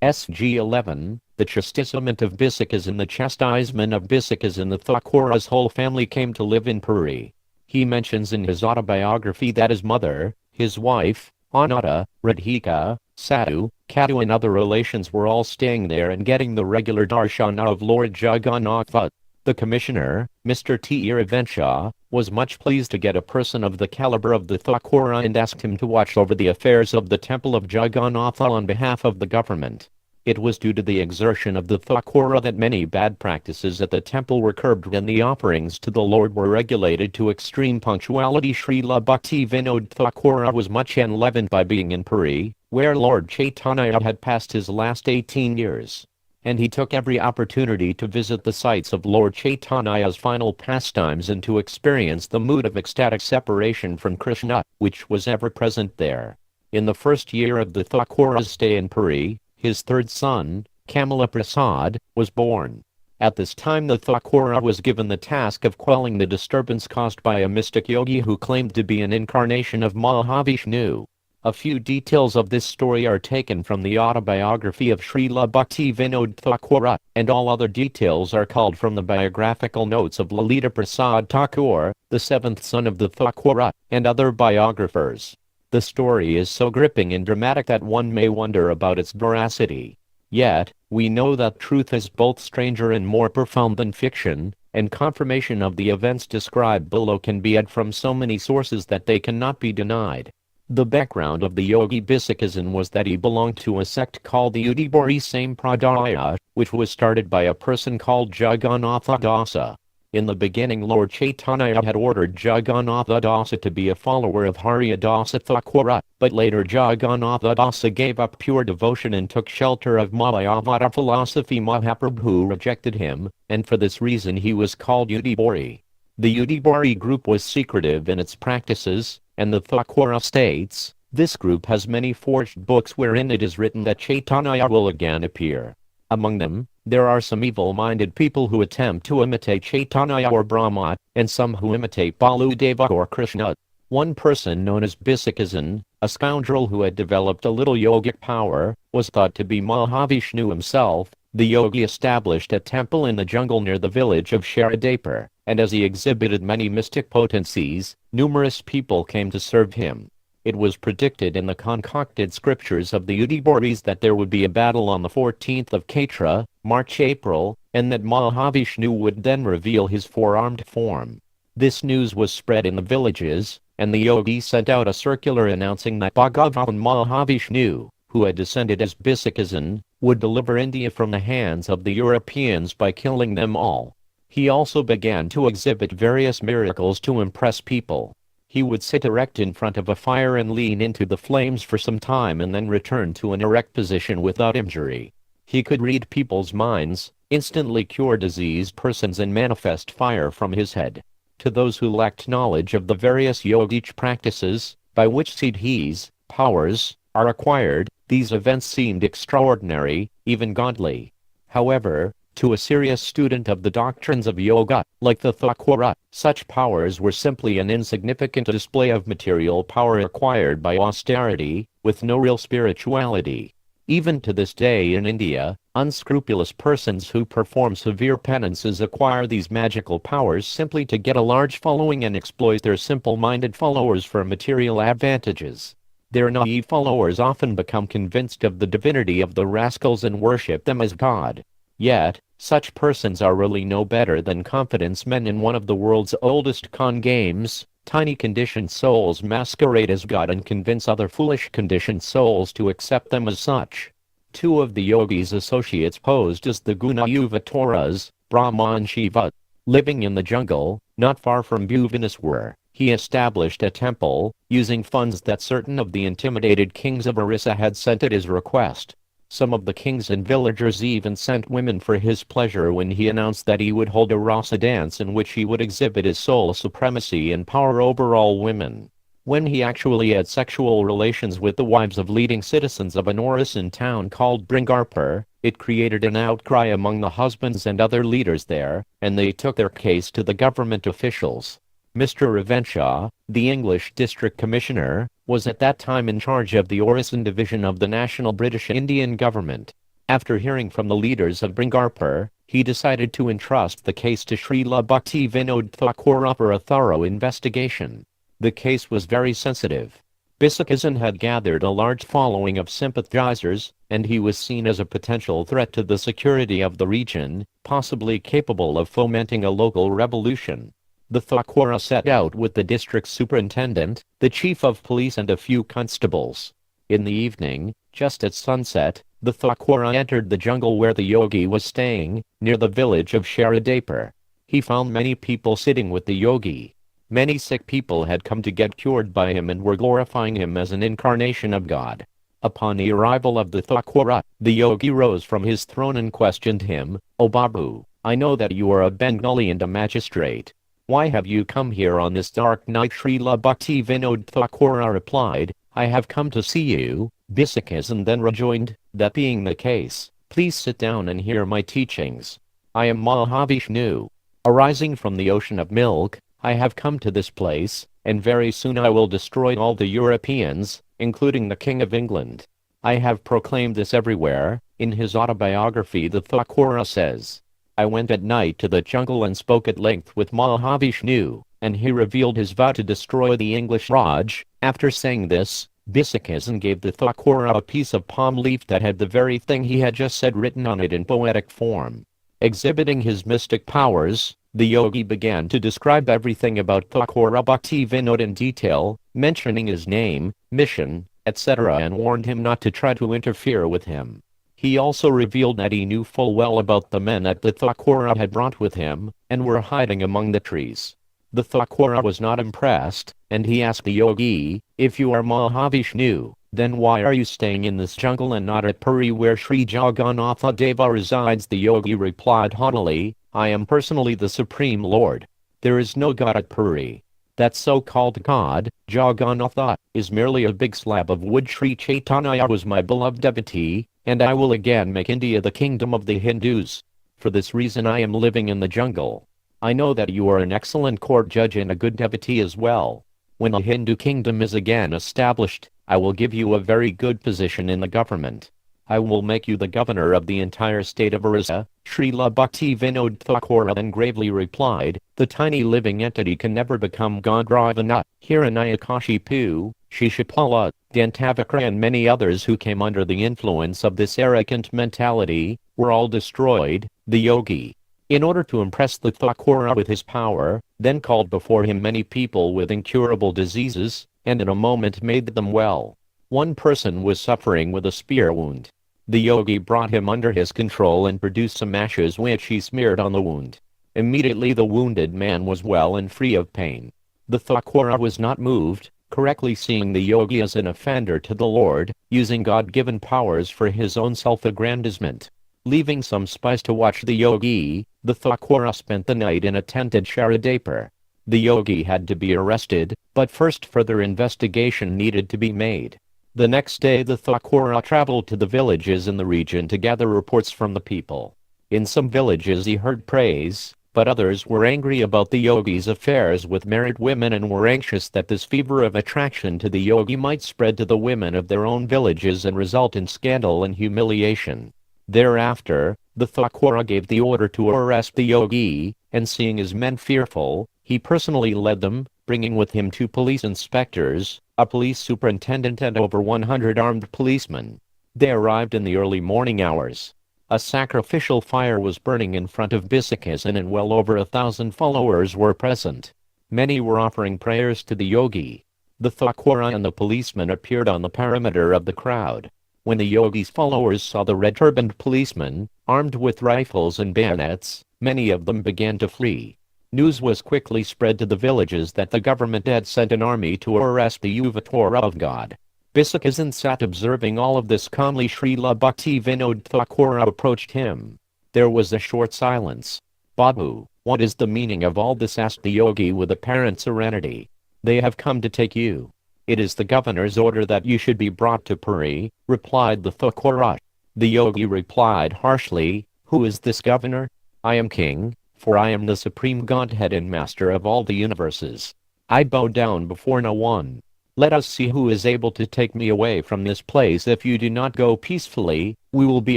SG-11, the chastisement of Bisikazin. The chastisement of Bisikazin. The Thakura's whole family came to live in Puri. He mentions in his autobiography that his mother, his wife, Anata, Radhika, Sadhu, Kadu and other relations were all staying there and getting the regular darshana of Lord Jagannath. The commissioner, Mr. T. Ravenshaw, was much pleased to get a person of the caliber of the Thakura and asked him to watch over the affairs of the temple of Jagannath on behalf of the government. It was due to the exertion of the Thakura that many bad practices at the temple were curbed and the offerings to the Lord were regulated to extreme punctuality. Srila Bhaktivinoda Thakura was much enlivened by being in Puri, where Lord Chaitanya had passed his last 18 years. And he took every opportunity to visit the sites of Lord Chaitanya's final pastimes and to experience the mood of ecstatic separation from Krishna, which was ever present there. In the first year of the Thakura's stay in Puri, his third son, Kamala Prasad, was born. At this time the Thakura was given the task of quelling the disturbance caused by a mystic yogi who claimed to be an incarnation of Mahavishnu. A few details of this story are taken from the autobiography of Srila Bhaktivinoda Thakura, and all other details are culled from the biographical notes of Lalita Prasad Thakur, the seventh son of the Thakura, and other biographers. The story is so gripping and dramatic that one may wonder about its veracity. Yet, we know that truth is both stranger and more profound than fiction, and confirmation of the events described below can be had from so many sources that they cannot be denied. The background of the Yogi Bisikazin was that he belonged to a sect called the Udibori Sampradaya, which was started by a person called Jagannatha Dasa. In the beginning Lord Chaitanya had ordered Jagannatha Dasa to be a follower of Haryadasa Thakura, but later Jagannatha Dasa gave up pure devotion and took shelter of Mayavada philosophy. Mahaprabhu rejected him, and for this reason he was called Udibori. The Udibori group was secretive in its practices, and the Thakura states, this group has many forged books wherein it is written that Chaitanya will again appear. Among them, there are some evil-minded people who attempt to imitate Chaitanya or Brahma, and some who imitate Baludeva or Krishna. One person known as Bisikazin, a scoundrel who had developed a little yogic power, was thought to be Mahavishnu himself. The yogi established a temple in the jungle near the village of Sharadapur, and as he exhibited many mystic potencies, numerous people came to serve him. It was predicted in the concocted scriptures of the Udiboris that there would be a battle on the 14th of Kaitra, March-April, and that Mahavishnu would then reveal his four-armed form. This news was spread in the villages, and the yogi sent out a circular announcing that Bhagavan Mahavishnu, who had descended as Bisikazin, would deliver India from the hands of the Europeans by killing them all. He also began to exhibit various miracles to impress people. He would sit erect in front of a fire and lean into the flames for some time and then return to an erect position without injury. He could read people's minds, instantly cure diseased persons and manifest fire from his head. To those who lacked knowledge of the various yogic practices, by which siddhis, powers, are acquired, these events seemed extraordinary, even godly. However, to a serious student of the doctrines of yoga, like the Thakura, such powers were simply an insignificant display of material power acquired by austerity, with no real spirituality. Even to this day in India, unscrupulous persons who perform severe penances acquire these magical powers simply to get a large following and exploit their simple-minded followers for material advantages. Their naive followers often become convinced of the divinity of the rascals and worship them as God. Yet, such persons are really no better than confidence men in one of the world's oldest con games. Tiny conditioned souls masquerade as God and convince other foolish conditioned souls to accept them as such. Two of the yogi's associates posed as the Gunayuvatoras, Brahma and Shiva. Living in the jungle, not far from Bhubaneswar, he established a temple, using funds that certain of the intimidated kings of Orissa had sent at his request. Some of the kings and villagers even sent women for his pleasure when he announced that he would hold a rasa dance in which he would exhibit his sole supremacy and power over all women. When he actually had sexual relations with the wives of leading citizens of an Orissa town called Bringarpur, it created an outcry among the husbands and other leaders there, and they took their case to the government officials. Mr. Ravenshaw, the English District Commissioner, was at that time in charge of the Orissa division of the National British Indian government. After hearing from the leaders of Bringarpur, he decided to entrust the case to Srila Bhaktivinoda Thakur for a thorough investigation. The case was very sensitive. Bisakizan had gathered a large following of sympathizers, and he was seen as a potential threat to the security of the region, possibly capable of fomenting a local revolution. The Thakura set out with the district superintendent, the chief of police and a few constables. In the evening, just at sunset, the Thakura entered the jungle where the yogi was staying, near the village of Sharadapur. He found many people sitting with the yogi. Many sick people had come to get cured by him and were glorifying him as an incarnation of God. Upon the arrival of the Thakura, the yogi rose from his throne and questioned him, "O Babu, I know that you are a Bengali and a magistrate. Why have you come here on this dark night?" Srila Bhaktivinoda Thakura replied, "I have come to see you." Bisakizan then rejoined, "That being the case, please sit down and hear my teachings. I am Mahavishnu. Arising from the ocean of milk, I have come to this place, and very soon I will destroy all the Europeans, including the King of England. I have proclaimed this everywhere." In his autobiography, the Thakura says, "I went at night to the jungle and spoke at length with Mahavishnu, and he revealed his vow to destroy the English Raj." After saying this, Bisakizan gave the Thakura a piece of palm leaf that had the very thing he had just said written on it in poetic form. Exhibiting his mystic powers, the yogi began to describe everything about Thakura Bhaktivinoda in detail, mentioning his name, mission, etc., and warned him not to try to interfere with him. He also revealed that he knew full well about the men that the Thakura had brought with him, and were hiding among the trees. The Thakura was not impressed, and he asked the yogi, "If you are Mahavishnu, then why are you staying in this jungle and not at Puri where Sri Jagannatha Deva resides?" The yogi replied haughtily, "I am personally the Supreme Lord. There is no god at Puri. That so-called god, Jagannatha, is merely a big slab of wood. Sri Chaitanya was my beloved devotee, and I will again make India the kingdom of the Hindus. For this reason I am living in the jungle. I know that you are an excellent court judge and a good devotee as well. When a Hindu kingdom is again established, I will give you a very good position in the government. I will make you the governor of the entire state of Orissa." Srila Bhaktivinoda Thakura then gravely replied, "The tiny living entity can never become God. Ravana, Hiranyakashipu, Shishapala, Dantavakra and many others who came under the influence of this arrogant mentality, were all destroyed." The yogi, in order to impress the Thakura with his power, then called before him many people with incurable diseases, and in a moment made them well. One person was suffering with a spear wound. The yogi brought him under his control and produced some ashes which he smeared on the wound. Immediately the wounded man was well and free of pain. The Thakura was not moved, correctly seeing the yogi as an offender to the Lord, using God-given powers for his own self-aggrandizement. Leaving some spies to watch the yogi, the Thakura spent the night in a tent at Sharadapur. The yogi had to be arrested, but first further investigation needed to be made. The next day the Thakura traveled to the villages in the region to gather reports from the people. In some villages he heard praise, but others were angry about the yogi's affairs with married women and were anxious that this fever of attraction to the yogi might spread to the women of their own villages and result in scandal and humiliation. Thereafter, the Thakura gave the order to arrest the yogi, and seeing his men fearful, he personally led them, bringing with him 2 police inspectors, a police superintendent and over 100 armed policemen. They arrived in the early morning hours. A sacrificial fire was burning in front of Bisakizan and well over 1,000 followers were present. Many were offering prayers to the yogi. The Thakura and the policemen appeared on the perimeter of the crowd. When the yogi's followers saw the red-turbaned policemen, armed with rifles and bayonets, many of them began to flee. News was quickly spread to the villages that the government had sent an army to arrest the Avatar of God. Bisakizan sat observing all of this calmly. Srila Bhaktivinoda Thakura approached him. There was a short silence. "Babu, what is the meaning of all this?" asked the yogi with apparent serenity. "They have come to take you. It is the governor's order that you should be brought to Puri," replied the Thakura. The yogi replied harshly, "Who is this governor? I am king, for I am the supreme Godhead and master of all the universes. I bow down before no one." Let us see who is able to take me away from this place. If you do not go peacefully, we will be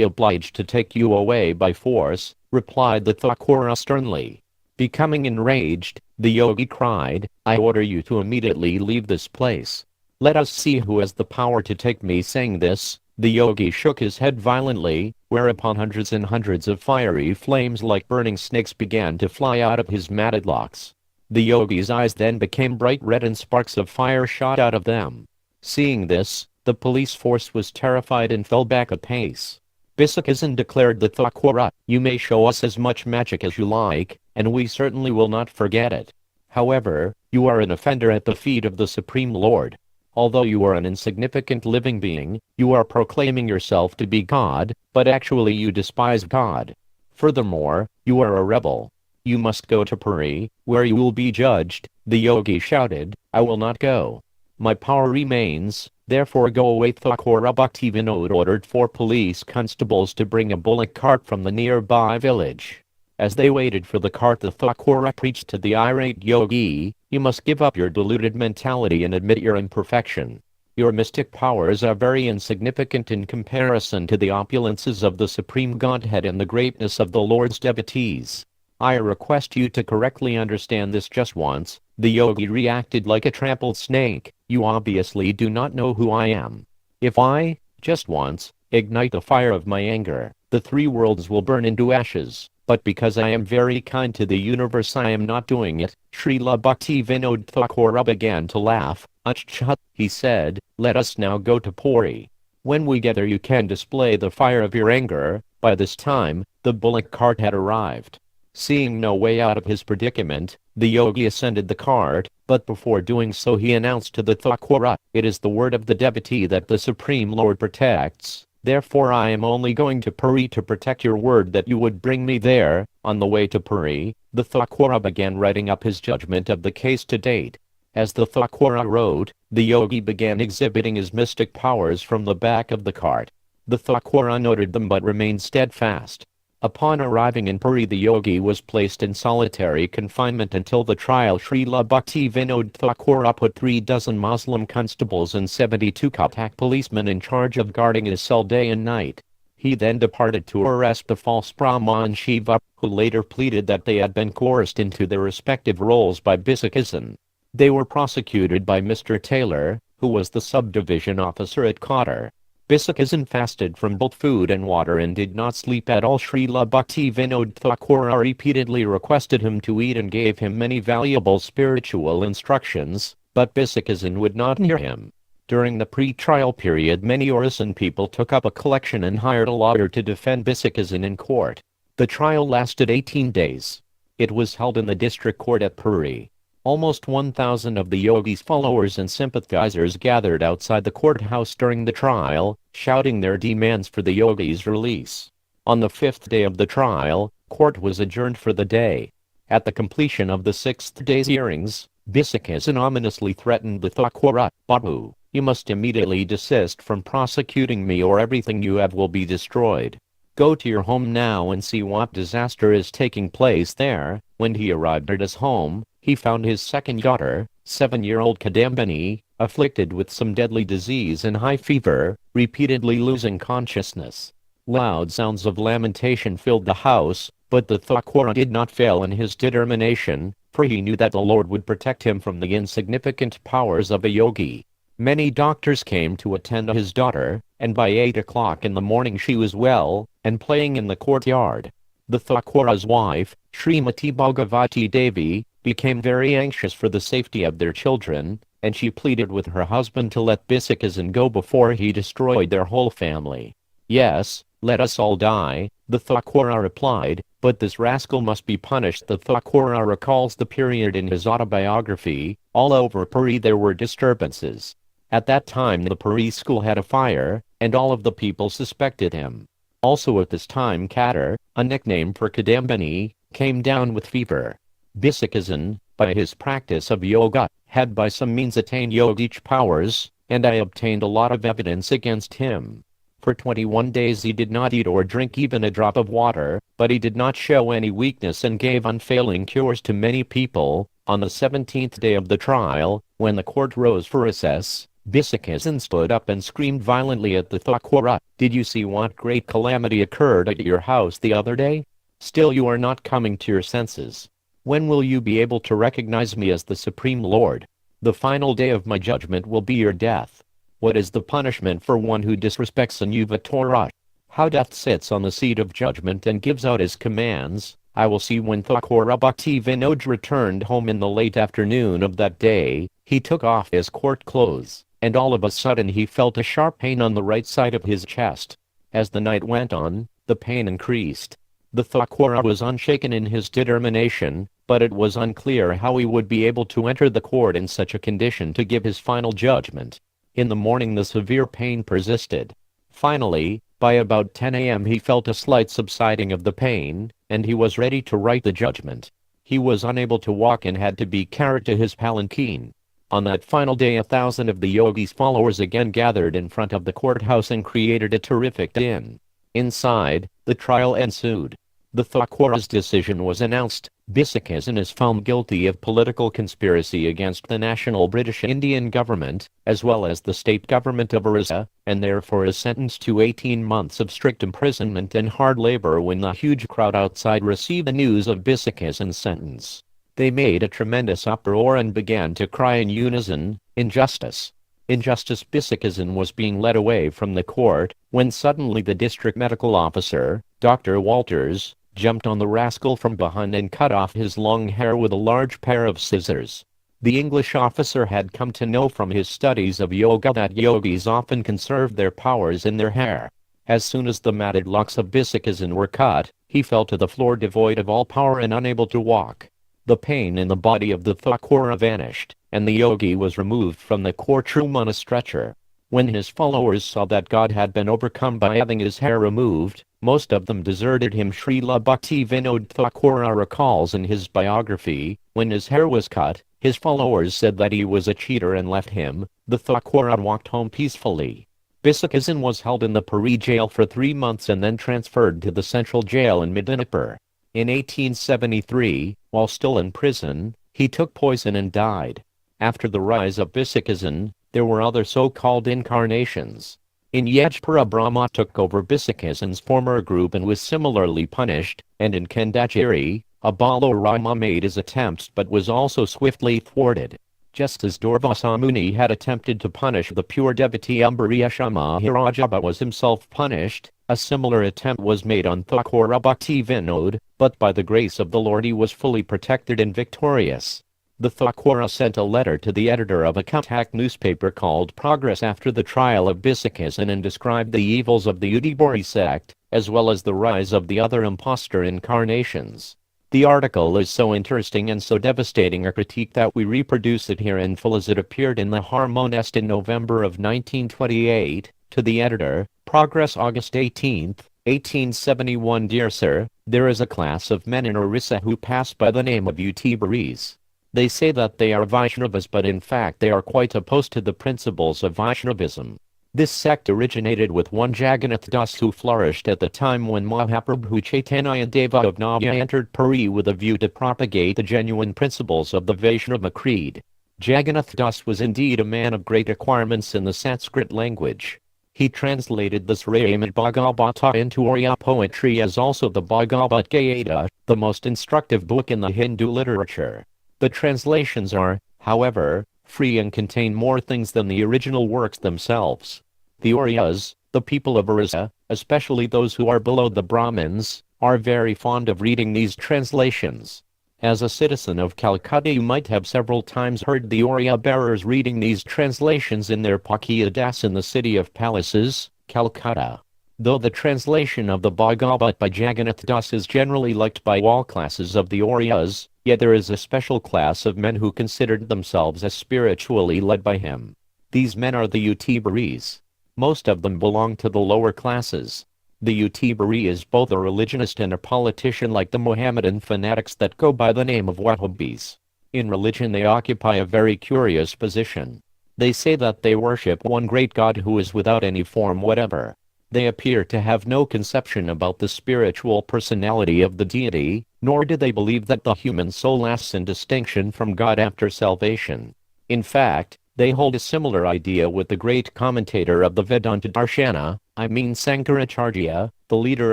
obliged to take you away by force, replied the Thakura sternly. Becoming enraged, the yogi cried, I order you to immediately leave this place. Let us see who has the power to take me. Saying this, the yogi shook his head violently, whereupon hundreds and hundreds of fiery flames like burning snakes began to fly out of his matted locks. The yogi's eyes then became bright red and sparks of fire shot out of them. Seeing this, the police force was terrified and fell back a pace. Bisakizan declared the Thakura, you may show us as much magic as you like, and we certainly will not forget it. However, you are an offender at the feet of the Supreme Lord. Although you are an insignificant living being, you are proclaiming yourself to be God, but actually you despise God. Furthermore, you are a rebel. You must go to Puri, where you will be judged. The yogi shouted, I will not go. My power remains, therefore go away. Thakura Bhaktivinoda ordered 4 police constables to bring a bullock cart from the nearby village. As they waited for the cart, the Thakura preached to the irate yogi, you must give up your deluded mentality and admit your imperfection. Your mystic powers are very insignificant in comparison to the opulences of the Supreme Godhead and the greatness of the Lord's devotees. I request you to correctly understand this just once. The yogi reacted like a trampled snake. You obviously do not know who I am. If I, just once, ignite the fire of my anger, the 3 worlds will burn into ashes. But because I am very kind to the universe, I am not doing it. Srila Bhaktivinoda Thakura began to laugh. Achha, he said, let us now go to Puri. When we get there you can display the fire of your anger. By this time, the bullock cart had arrived. Seeing no way out of his predicament, the yogi ascended the cart, but before doing so he announced to the Thakura, it is the word of the devotee that the Supreme Lord protects. Therefore I am only going to Puri to protect your word that you would bring me there. On the way to Puri, the Thakura began writing up his judgment of the case to date. As the Thakura wrote, the yogi began exhibiting his mystic powers from the back of the cart. The Thakura noted them but remained steadfast. Upon arriving in Puri, the yogi was placed in solitary confinement until the trial. Srila Bhaktivinoda Thakura put 36 Muslim constables and 72 Kathak policemen in charge of guarding his cell day and night. He then departed to arrest the false Brahman Shiva, who later pleaded that they had been coerced into their respective roles by Bisakizan. They were prosecuted by Mr. Taylor, who was the subdivision officer at Qatar. Bisakizan fasted from both food and water and did not sleep at all. Srila Bhaktivinoda Thakura repeatedly requested him to eat and gave him many valuable spiritual instructions, but Bisakizan would not hear him. During the pre-trial period, many Orison people took up a collection and hired a lawyer to defend Bisakizan in court. The trial lasted 18 days. It was held in the district court at Puri. Almost 1,000 of the yogi's followers and sympathizers gathered outside the courthouse during the trial, shouting their demands for the yogi's release. On the 5th day of the trial, court was adjourned for the day. At the completion of the 6th day's hearings, Bisakizan ominously threatened the Thakura, Babu, you must immediately desist from prosecuting me or everything you have will be destroyed. Go to your home now and see what disaster is taking place there. When he arrived at his home, he found his second daughter, 7-year-old Kadambini, afflicted with some deadly disease and high fever, repeatedly losing consciousness. Loud sounds of lamentation filled the house, but the Thakura did not fail in his determination, for he knew that the Lord would protect him from the insignificant powers of a yogi. Many doctors came to attend his daughter, and by 8 o'clock in the morning she was well, and playing in the courtyard. The Thakura's wife, Srimati Bhagavati Devi, became very anxious for the safety of their children, and she pleaded with her husband to let Bisakizan go before he destroyed their whole family. Yes, let us all die, the Thakura replied, but this rascal must be punished. The Thakura recalls the period in his autobiography. All over Puri there were disturbances. At that time the Puri school had a fire, and all of the people suspected him. Also at this time Katar, a nickname for Kadambini, came down with fever. Bisakizan, by his practice of yoga, had by some means attained yogic powers, and I obtained a lot of evidence against him. For 21 days he did not eat or drink even a drop of water, but he did not show any weakness and gave unfailing cures to many people. On the 17th day of the trial, When the court rose for recess, Bisikizin stood up and screamed violently at the Thakura. "Did you see what great calamity occurred at your house the other day? Still you are not coming to your senses. When will you be able to recognize me as the Supreme Lord? The final day of my judgment will be your death. What is the punishment for one who disrespects a Nuva Torah? How death sits on the seat of judgment and gives out his commands, I will see." When Thakura Bhaktivinoda returned home in the late afternoon of that day, he took off his court clothes, and all of a sudden he felt a sharp pain on the right side of his chest. As the night went on, the pain increased. The Thakura was unshaken in his determination, but it was unclear how he would be able to enter the court in such a condition to give his final judgment. In the morning the severe pain persisted. Finally, by about 10 a.m. he felt a slight subsiding of the pain, and he was ready to write the judgment. He was unable to walk and had to be carried to his palanquin. On that final day 1,000 of the yogi's followers again gathered in front of the courthouse and created a terrific din. Inside, the trial ensued. The Thakura's decision was announced. Bisikizin is found guilty of political conspiracy against the national British Indian government, as well as the state government of Orissa, and therefore is sentenced to 18 months of strict imprisonment and hard labor. When the huge crowd outside received the news of Bisikizin's sentence, they made a tremendous uproar and began to cry in unison, "Injustice! Injustice!" Bisikizin was being led away from the court, when suddenly the district medical officer, Dr. Walters, jumped on the rascal from behind and cut off his long hair with a large pair of scissors. The English officer had come to know from his studies of yoga that yogis often conserve their powers in their hair. As soon as the matted locks of Bisikizin were cut, he fell to the floor devoid of all power and unable to walk. The pain in the body of the Thakura vanished, and the yogi was removed from the courtroom on a stretcher. When his followers saw that God had been overcome by having his hair removed, most of them deserted him. Srila Bhaktivinoda Thakura recalls in his biography, when his hair was cut, his followers said that he was a cheater and left him. The Thakura walked home peacefully. Bisikizin was held in the Puri jail for 3 months and then transferred to the central jail in Medinipur. In 1873, while still in prison, he took poison and died. After the rise of Bisikizin, there were other so-called incarnations. In Yajpura, Brahma took over Bisikizin's former group and was similarly punished, and in Kandagiri, Abalo Rama made his attempts but was also swiftly thwarted. Just as Durvasa Muni had attempted to punish the pure devotee Ambarisha, Maharaja was himself punished. A similar attempt was made on Thakura Bhaktivinoda, but by the grace of the Lord he was fully protected and victorious. The Thakura sent a letter to the editor of a Cuttack newspaper called Progress after the trial of Bisikizin and described the evils of the Udibori sect, as well as the rise of the other impostor incarnations. The article is so interesting and so devastating a critique that we reproduce it here in full as it appeared in the Harmonist in November of 1928. To the editor, Progress, August 18, 1871. Dear Sir, there is a class of men in Orissa who pass by the name of Utibaris. They say that they are Vaishnavas, but in fact they are quite opposed to the principles of Vaishnavism. This sect originated with one Jagannath Das who flourished at the time when Mahaprabhu Chaitanya Deva of Navya entered Puri with a view to propagate the genuine principles of the Vaishnava creed. Jagannath Das was indeed a man of great acquirements in the Sanskrit language. He translated the Srimad Bhagavata into Oriya poetry as also the Bhagavad Gita, the most instructive book in the Hindu literature. The translations are, however, free and contain more things than the original works themselves. The Oryas, the people of Orissa, especially those who are below the Brahmins, are very fond of reading these translations. As a citizen of Calcutta you might have several times heard the Oriya bearers reading these translations in their Pakiya Das in the City of Palaces, Calcutta. Though the translation of the Bhagavat by Jagannath Das is generally liked by all classes of the Oryas, yet there is a special class of men who considered themselves as spiritually led by him. These men are the Utibaris. Most of them belong to the lower classes. The Utibari is both a religionist and a politician like the Mohammedan fanatics that go by the name of Wahhabis. In religion they occupy a very curious position. They say that they worship one great God who is without any form whatever. They appear to have no conception about the spiritual personality of the deity, nor do they believe that the human soul lasts in distinction from God after salvation. In fact, they hold a similar idea with the great commentator of the Vedanta Darshana, Sankaracharya, the leader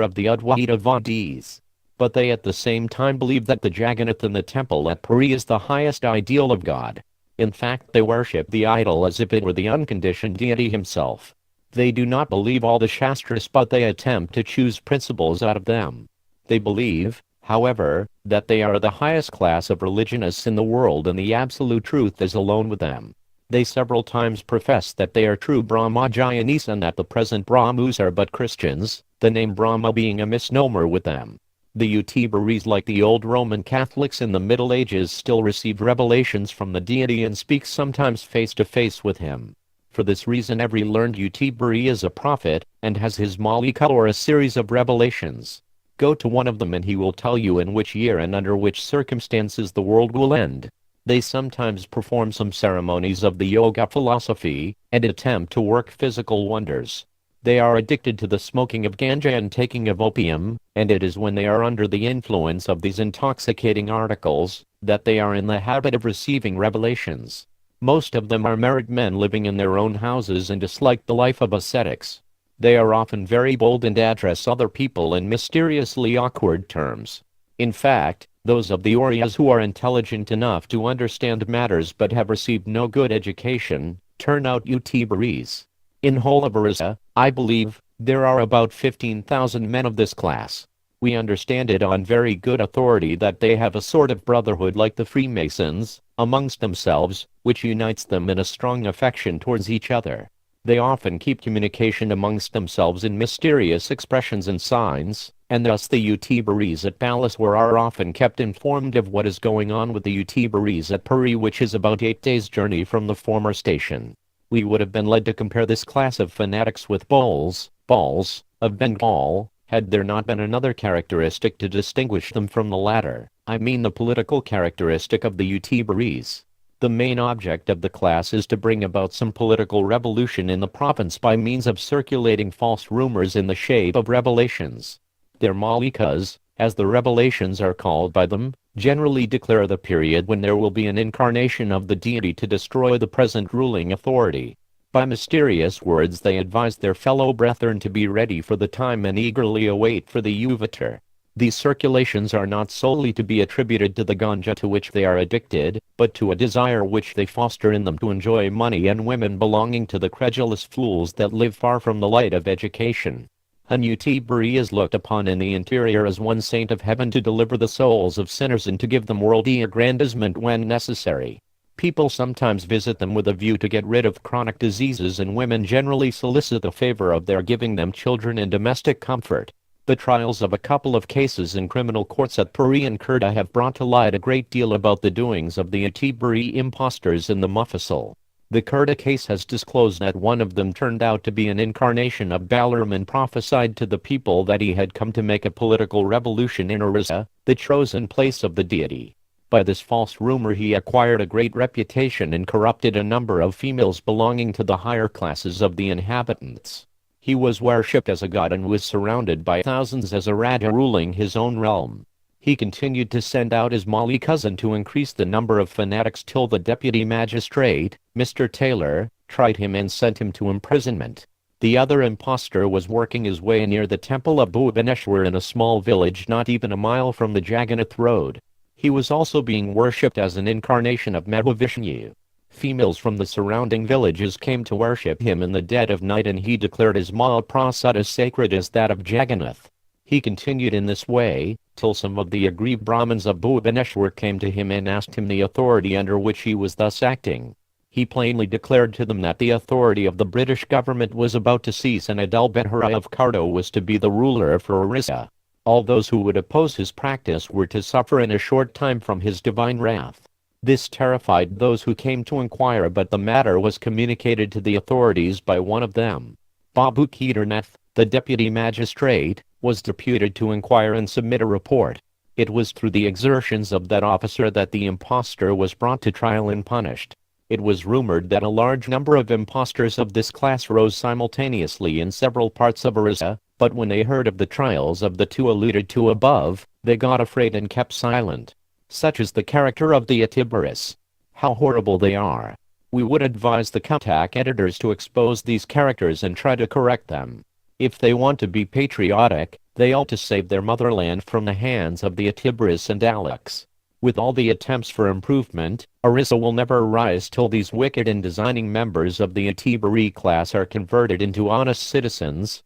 of the Advaitavadis. But they at the same time believe that the Jagannath in the temple at Puri is the highest ideal of God. In fact, they worship the idol as if it were the unconditioned deity himself. They do not believe all the Shastras, but they attempt to choose principles out of them. They believe, however, that they are the highest class of religionists in the world and the absolute truth is alone with them. They several times profess that they are true Brahmajayanis and that the present Brahmus are but Christians, the name Brahma being a misnomer with them. The Utibaris, like the old Roman Catholics in the Middle Ages, still receive revelations from the deity and speak sometimes face to face with him. For this reason every learned Utibari is a prophet, and has his Malika or a series of revelations. Go to one of them and he will tell you in which year and under which circumstances the world will end. They sometimes perform some ceremonies of the yoga philosophy, and attempt to work physical wonders. They are addicted to the smoking of ganja and taking of opium, and it is when they are under the influence of these intoxicating articles, that they are in the habit of receiving revelations. Most of them are married men living in their own houses and dislike the life of ascetics. They are often very bold and address other people in mysteriously awkward terms. In fact, those of the Auryas who are intelligent enough to understand matters but have received no good education, turn out Utibaris. In whole of Orissa, I believe, there are about 15,000 men of this class. We understand it on very good authority that they have a sort of brotherhood like the Freemasons, amongst themselves, which unites them in a strong affection towards each other. They often keep communication amongst themselves in mysterious expressions and signs, and thus the Utibaris at Balaswar are often kept informed of what is going on with the Utibaris at Puri, which is about 8 days' journey from the former station. We would have been led to compare this class of fanatics with Bauls of Bengal, had there not been another characteristic to distinguish them from the latter, the political characteristic of the Utibaris. The main object of the class is to bring about some political revolution in the province by means of circulating false rumors in the shape of revelations. Their Malikas, as the revelations are called by them, generally declare the period when there will be an incarnation of the deity to destroy the present ruling authority. By mysterious words they advise their fellow brethren to be ready for the time and eagerly await for the Yuvatar. These circulations are not solely to be attributed to the ganja to which they are addicted, but to a desire which they foster in them to enjoy money and women belonging to the credulous fools that live far from the light of education. An Utibari is looked upon in the interior as one saint of heaven to deliver the souls of sinners and to give them worldly aggrandizement when necessary. People sometimes visit them with a view to get rid of chronic diseases, and women generally solicit the favor of their giving them children and domestic comfort. The trials of a couple of cases in criminal courts at Puri and Khurda have brought to light a great deal about the doings of the Utibari impostors in the Mufasal. The Khurda case has disclosed that one of them turned out to be an incarnation of Balaram and prophesied to the people that he had come to make a political revolution in Orissa, the chosen place of the deity. By this false rumor he acquired a great reputation and corrupted a number of females belonging to the higher classes of the inhabitants. He was worshipped as a god and was surrounded by thousands as a Raja ruling his own realm. He continued to send out his Mali cousin to increase the number of fanatics till the deputy magistrate, Mr. Taylor, tried him and sent him to imprisonment. The other impostor was working his way near the temple of Bhubaneswar in a small village not even a mile from the Jagannath road. He was also being worshipped as an incarnation of Mahavishnu. Females from the surrounding villages came to worship him in the dead of night, and he declared his Mahaprasad as sacred as that of Jagannath. He continued in this way, till some of the aggrieved Brahmins of Bhubaneswar came to him and asked him the authority under which he was thus acting. He plainly declared to them that the authority of the British government was about to cease and Adal Behra of Khardo was to be the ruler for Orissa. All those who would oppose his practice were to suffer in a short time from his divine wrath. This terrified those who came to inquire, but the matter was communicated to the authorities by one of them. Babu Kedarnath, the deputy magistrate, was deputed to inquire and submit a report. It was through the exertions of that officer that the impostor was brought to trial and punished. It was rumored that a large number of impostors of this class rose simultaneously in several parts of Orissa, but when they heard of the trials of the two alluded to above, they got afraid and kept silent. Such is the character of the Atibaris. How horrible they are! We would advise the Kotak editors to expose these characters and try to correct them. If they want to be patriotic, they ought to save their motherland from the hands of the Atibris and Alex. With all the attempts for improvement, Orissa will never rise till these wicked and designing members of the Atibari class are converted into honest citizens,